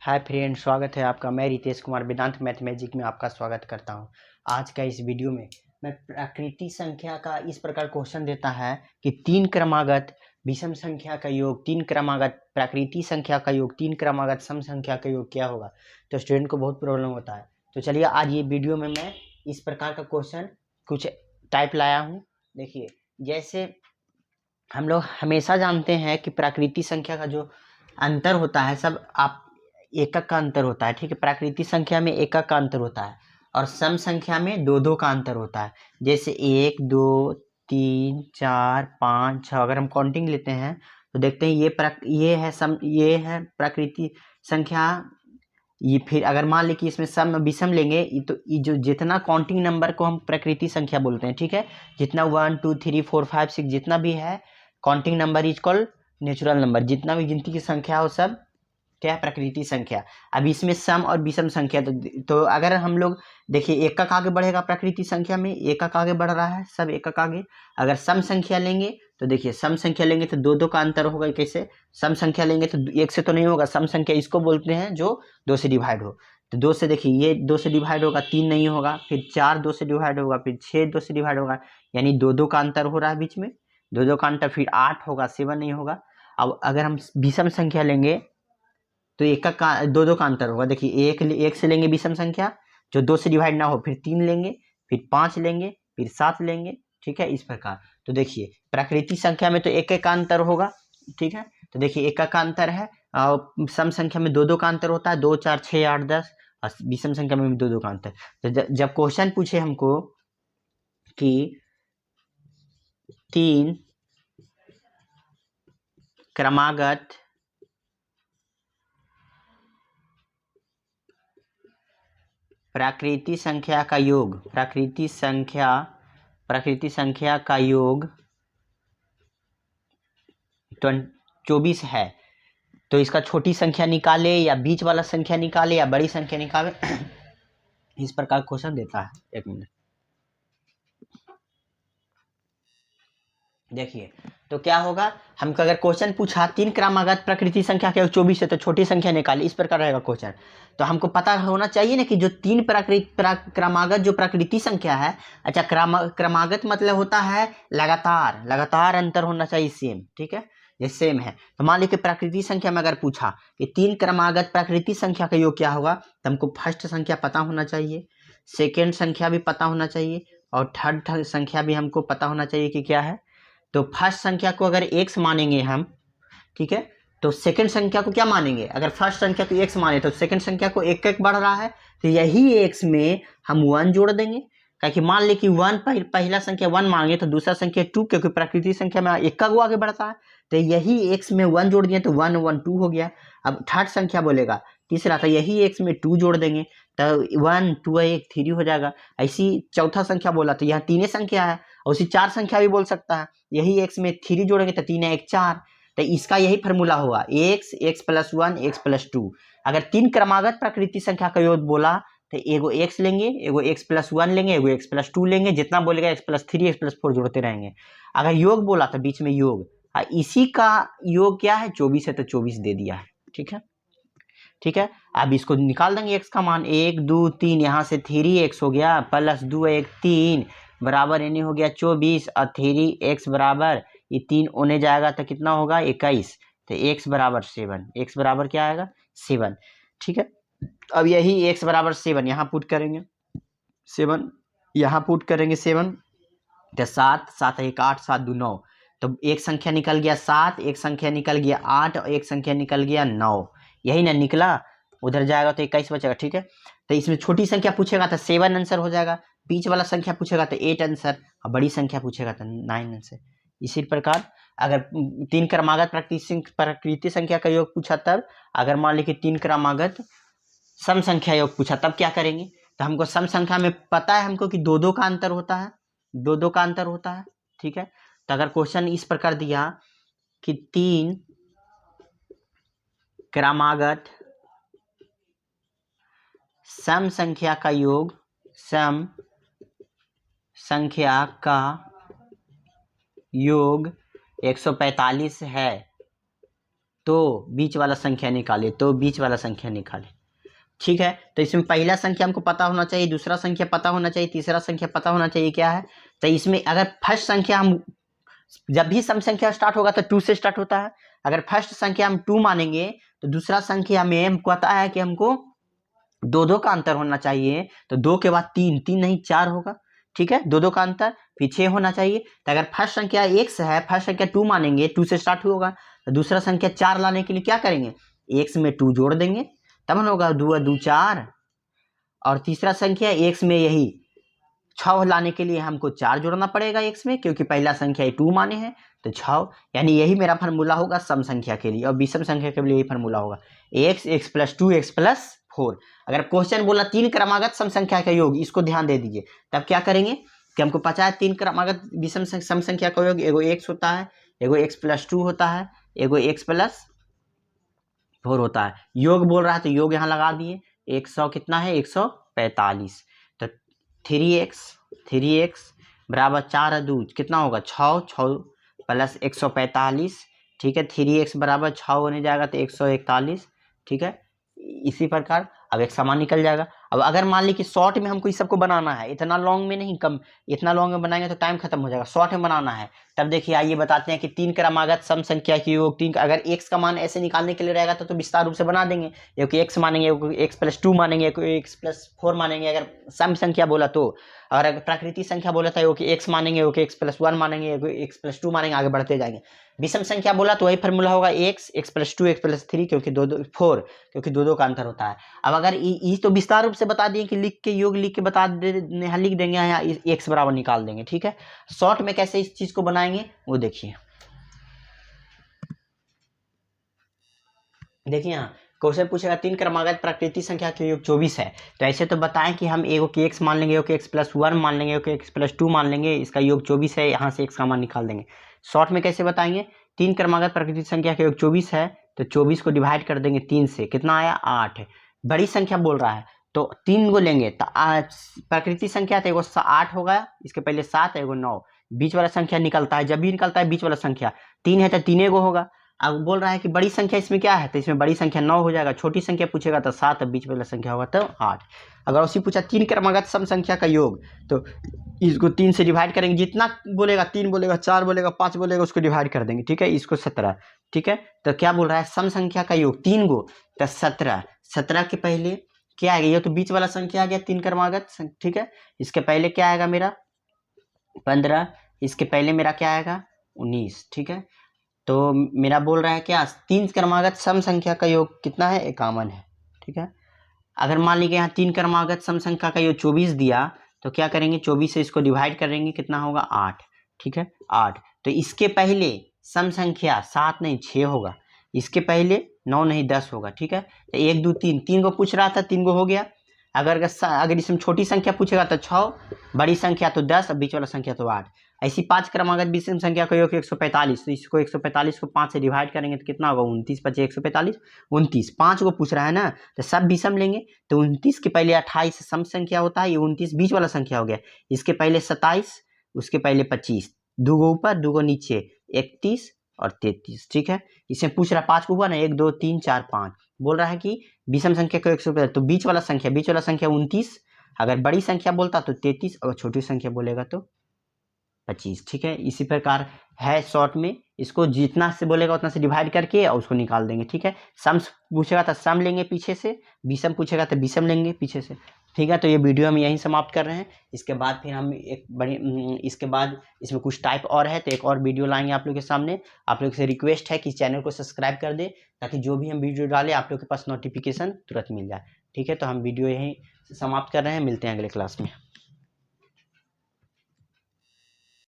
Hi friend, स्वागत है आपका। मैं रितेश कुमार वेदांत मैथमेटिक में आपका स्वागत करता हूं। आज का इस वीडियो में मैं प्राकृतिक संख्या का इस प्रकार क्वेश्चन देता है कि तीन क्रमागत विषम संख्या का योग, तीन क्रमागत प्राकृतिक संख्या का योग, तीन क्रमागत सम संख्या का योग क्या होगा। तो स्टूडेंट को बहुत प्रॉब्लम होता है। तो चलिए आज ये वीडियो में मैं इस प्रकार का क्वेश्चन कुछ टाइप लाया हूँ। देखिए, जैसे हम लोग हमेशा जानते हैं कि प्राकृतिक संख्या का जो अंतर होता है सब आप एकक का अंतर होता है। ठीक है, प्राकृतिक संख्या में एकक का अंतर होता है और सम संख्या में दो दो का अंतर होता है। जैसे 1 2 3 4 5 6 अगर हम काउंटिंग लेते हैं तो देखते हैं ये है सम, ये है प्राकृतिक संख्या। ये फिर अगर मान ले कि इसमें सम विषम लेंगे तो ये जो जितना काउंटिंग नंबर को हम प्राकृतिक संख्या बोलते हैं। ठीक है, जितना 1 2 3 4 5 6 जितना भी है counting number is called natural number. जितना भी गिनती की संख्या हो सब क्या है, प्राकृतिक संख्या। अब इसमें सम और विषम संख्या तो अगर हम लोग देखिए एकक आगे बढ़ेगा प्राकृतिक संख्या में, एकक आगे बढ़ रहा है, सब एकक आगे। अगर सम संख्या लेंगे तो देखिए सम संख्या लेंगे तो दो दो का अंतर होगा। कैसे? सम संख्या लेंगे तो एक से तो नहीं होगा। सम संख्या इसको बोलते हैं जो दो से डिवाइड हो। तो दो से देखिए ये दो से डिवाइड होगा, तीन नहीं होगा। फिर चार दो से डिवाइड होगा, फिर छः दो से डिवाइड होगा, यानी दो दो का अंतर हो रहा है बीच में, दो दो का अंतर। फिर आठ होगा, सेवन नहीं होगा। अब अगर हम विषम संख्या लेंगे तो एक का दो दो का अंतर होगा। देखिए एक से लेंगे विषम संख्या जो दो से डिवाइड ना हो, फिर तीन लेंगे, फिर पाँच लेंगे, फिर सात लेंगे। ठीक है, इस प्रकार। तो देखिए प्राकृतिक संख्या में तो एक एक का अंतर होगा। ठीक है, तो देखिए एक का अंतर है और सम संख्या में दो दो का अंतर होता है, 2 4 6 8 10। और विषम संख्या में भी दो दो का अंतर। तो जब क्वेश्चन पूछे हमको कि तीन क्रमागत प्राकृतिक संख्या का योग, प्राकृतिक संख्या का योग 24 है, तो इसका छोटी संख्या निकाले या बीच वाला संख्या निकाले या बड़ी संख्या निकाले। इस प्रकार क्वेश्चन देता है। एक मिनट देखिए, तो क्या होगा, हमको अगर क्वेश्चन पूछा तीन क्रमागत प्राकृतिक संख्या का योग 24 है तो छोटी संख्या निकाले, इस प्रकार रहेगा क्वेश्चन। तो हमको पता होना चाहिए ना कि जो तीन क्रमागत जो प्राकृतिक संख्या है, अच्छा क्रमागत मतलब होता है लगातार अंतर होना चाहिए सेम। ठीक है, ये सेम है। तो मान लीजिए प्राकृतिक संख्या में अगर पूछा कि तीन क्रमागत प्राकृतिक संख्या का योग क्या होगा, तो हमको फर्स्ट संख्या पता होना चाहिए, सेकेंड संख्या भी पता होना चाहिए और थर्ड संख्या भी हमको पता होना चाहिए कि क्या है। तो फर्स्ट संख्या को अगर एक्स मानेंगे हम, ठीक है, तो सेकंड संख्या को क्या मानेंगे? अगर फर्स्ट संख्या को एक्स माने तो सेकंड संख्या को एक एक बढ़ रहा है, तो यही एक्स में हम वन जोड़ देंगे। कि मान ले कि वन पहला संख्या वन मांगे तो दूसरा संख्या टू, क्योंकि प्राकृतिक संख्या में एक का वो आगे बढ़ता है, तो यही एक्स में वन जोड़ दिए तो वन वन टू हो गया। अब थर्ड संख्या बोलेगा तीसरा, तो यही एक्स में टू जोड़ देंगे तो वन टू एक थ्री हो जाएगा। ऐसी चौथा संख्या बोला तो यहाँ तीन संख्या है, और उसी चार संख्या भी बोल सकता है, यही एक्स में थ्री जोड़ेंगे तो तीन एक चार। तो इसका यही फार्मूला होगा, x plus one x plus two. अगर तीन क्रमागत प्राकृतिक संख्या का योग बोला तो एगो एक्स लेंगे, एगो एक्स प्लस वन लेंगे, एगो एक्स प्लस टू लेंगे, जितना बोलेगा x plus three x plus four जोड़ते रहेंगे। अगर योग बोला तो बीच में योग, इसी का योग क्या है 24 है, तो 24 दे दिया है। ठीक है, अब इसको निकाल देंगे एक्स का मान, एक दो तीन, यहाँ से थ्री एक्स हो गया प्लस दो एक तीन बराबर यानी हो गया 24, और थ्री एक्स बराबर ये तीन होने जाएगा तो कितना होगा 21। तो एक्स बराबर 7, एक्स बराबर क्या आएगा 7। ठीक है, अब यही एक्स बराबर 7 यहाँ पुट करेंगे, 7 यहाँ पुट करेंगे 7, तो 7 7 एक 8 7 2 9। तो एक संख्या निकल गया 7, एक संख्या निकल गया 8 और एक संख्या निकल गया 9। यही ना निकला, उधर जाएगा तो 21 बचेगा। ठीक है, तो इसमें छोटी संख्या पूछेगा तो 7 आंसर हो जाएगा, बीच वाला संख्या पूछेगा तो 8 आंसर, और बड़ी संख्या पूछेगा तो 9 आंसर। इसी प्रकार अगर तीन क्रमागत प्राकृतिक संख्या का योग पूछा तब, अगर मान ली कि तीन क्रमागत सम संख्या योग पूछा तब क्या करेंगे। तो हमको सम संख्या में पता है हमको कि दो दो का अंतर होता है, दो दो का अंतर होता है। ठीक है, तो अगर क्वेश्चन इस प्रकार दिया कि तीन क्रमागत सम संख्या का योग, सम संख्या का योग 145 है, तो बीच वाला संख्या निकाले, तो बीच वाला संख्या निकाले। ठीक है, तो इसमें पहला संख्या हमको पता होना चाहिए, दूसरा संख्या पता होना चाहिए, तीसरा संख्या पता होना चाहिए। क्या है, तो इसमें अगर फर्स्ट संख्या हम जब भी सम संख्या स्टार्ट होगा तो 2 से स्टार्ट होता है। अगर फर्स्ट संख्या हम 2 मानेंगे तो दूसरा संख्या में हमको पता है कि हमको 2 का अंतर होना चाहिए, तो 2 के बाद 3 नहीं 4 होगा। ठीक है, 2 का अंतर, फिर 6 होना चाहिए। तो अगर फर्स्ट संख्या x है, फर्स्ट संख्या 2 मानेंगे, 2 से स्टार्ट होगा, तो दूसरा संख्या 4 लाने के लिए क्या करेंगे, x में 2 जोड़ देंगे, तब होगा 2 2 4। और तीसरा संख्या x में यही 6 लाने के लिए हमको 4 जोड़ना पड़ेगा x में, क्योंकि पहला संख्या 2 माने हैं, तो 6। यानी यही मेरा फार्मूला होगा सम संख्या के लिए, और विषम संख्या के लिए यही फार्मूला होगा x प्लस 2 x प्लस 4। अगर क्वेश्चन बोला 3 क्रमागत सम संख्या का योग, इसको ध्यान दे दीजिए, तब क्या करेंगे कि हमको पता है 3 क्रमागत विषम सम संख्या का योग एगो x होता है, एगो x प्लस 2 होता है, एगो x प्लस 4 होता है। योग बोल रहा है तो योग यहाँ लगा दिए, 100 कितना है 145। तो 3x बराबर 4 2 कितना होगा 6 प्लस 145। ठीक है, 3x बराबर 6 होने जाएगा तो 141। ठीक है, इसी प्रकार अब एक समान निकल जाएगा। अब अगर मान ली कि शॉर्ट में हमको इस सबको बनाना है, इतना लॉन्ग में नहीं, कम इतना लॉन्ग में बनाएंगे तो टाइम खत्म हो जाएगा, शॉर्ट में बनाना है। तब देखिए आइए बताते हैं कि 3 क्रमागत सम संख्या की योग 3, अगर x का मान ऐसे निकालने के लिए रहेगा तो विस्तार रूप से बना देंगे, एक x मानेंगे, x प्लस 2 मानेंगे, x प्लस 4 मानेंगे अगर सम संख्या बोला तो। और अगर प्राकृतिक संख्या बोला था x मानेंगे, x प्लस 1 मानेंगे, x प्लस 2 मानेंगे, आगे बढ़ते जाएंगे। विषम संख्या बोला तो वही फार्मूला होगा x प्लस 2 x प्लस 3, क्योंकि 4 क्योंकि 2 का अंतर होता है। अब अगर ये तो विस्तार रूप से बता दिए कि लिख के योग लिख के बता दे, लिख देंगे यहाँ x बराबर निकाल देंगे। ठीक है, शॉर्ट में कैसे इस चीज को बनाएंगे वो देखिए। देखिए यहाँ क्वेश्चन पूछेगा 3 क्रमागत प्राकृतिक संख्या के योग 24 है, तो ऐसे तो बताएं कि हम एगो के x मान लेंगे, एगो के x प्लस 1 मान लेंगे, एगो के x प्लस 2 मान लेंगे, इसका योग 24 है, यहाँ से x का मान निकाल देंगे। शॉर्ट में कैसे बताएंगे, 3 क्रमागत प्राकृतिक संख्या के योग 24 है, तो 24 को डिवाइड कर देंगे 3 से, कितना आया 8। बड़ी संख्या बोल रहा है तो 3 को लेंगे, तो प्राकृतिक संख्या तो एगो 8 होगा, इसके पहले 7 एगो 9, बीच वाला संख्या निकलता है, जब भी निकलता है बीच वाला संख्या 3 है तो 3 एगो होगा। अब बोल रहा है कि बड़ी संख्या इसमें क्या है, तो इसमें बड़ी संख्या 9 हो जाएगा, छोटी संख्या पूछेगा तो 7, बीच वाला संख्या होगा तो 8। अगर उसी पूछा 3 क्रमागत सम संख्या का योग, तो इसको 3 से डिवाइड करेंगे, जितना बोलेगा 3 बोलेगा 4 बोलेगा 5 बोलेगा उसको डिवाइड कर देंगे। ठीक है, इसको 17। ठीक है, तो क्या बोल रहा है सम संख्या का योग 3 गो, तो 17। 17 के पहले क्या आएगा, ये तो बीच वाला संख्या आ गया 3 क्रमागत। ठीक है, इसके पहले क्या आएगा मेरा 15, इसके पहले मेरा क्या आएगा 19। ठीक है, तो मेरा बोल रहा है क्या 3 क्रमागत सम संख्या का योग कितना है 51 है। ठीक है, अगर मान लीजिए यहाँ 3 क्रमागत सम संख्या का योग 24 दिया, तो क्या करेंगे 24 से इसको डिवाइड करेंगे, कितना होगा 8। ठीक है, 8। तो इसके पहले सम संख्या 7 नहीं 6 होगा, इसके पहले 9 नहीं 10 होगा। ठीक है, तो 1 2 3, 3 को पूछ रहा था, 3 को हो गया। अगर इसमें छोटी संख्या पूछेगा तो 6, बड़ी संख्या तो 10, बीच वाला संख्या तो 8। ऐसी 5 क्रमागत विषम संख्या का योग 145, तो इसको 145 को 5 से डिवाइड करेंगे तो कितना होगा 29 5 145 29। 5 को पूछ रहा है ना, तो सब विषम लेंगे, तो 29 के पहले 28 सम संख्या होता है, ये 29 बीच वाला संख्या हो गया, इसके पहले 27, उसके पहले 25, 2 गो ऊपर 2 गो नीचे 31 और 33। ठीक है, इसमें पूछ रहा है 5 को हुआ ना 1 2 3 4 5, बोल रहा है कि विषम संख्या को 145, तो बीच वाला संख्या 29, अगर बड़ी संख्या बोलता तो 33, अगर छोटी संख्या बोलेगा तो 25। ठीक है, इसी प्रकार है शॉर्ट में, इसको जितना से बोलेगा उतना से डिवाइड करके और उसको निकाल देंगे। ठीक है, सम पूछेगा तो सम लेंगे पीछे से, विषम पूछेगा तो विषम लेंगे पीछे से। ठीक है, तो ये वीडियो हम यहीं समाप्त कर रहे हैं। इसके बाद फिर हम एक बड़ी इसके बाद इसमें कुछ टाइप और है तो एक और वीडियो लाएंगे आप लोग के सामने। आप लोग से रिक्वेस्ट है कि चैनल को सब्सक्राइब कर दे, ताकि जो भी हम वीडियो डालें आप लोग के पास नोटिफिकेशन तुरंत मिल जाए। ठीक है, तो हम वीडियो यहीं समाप्त कर रहे हैं, मिलते हैं अगले क्लास में।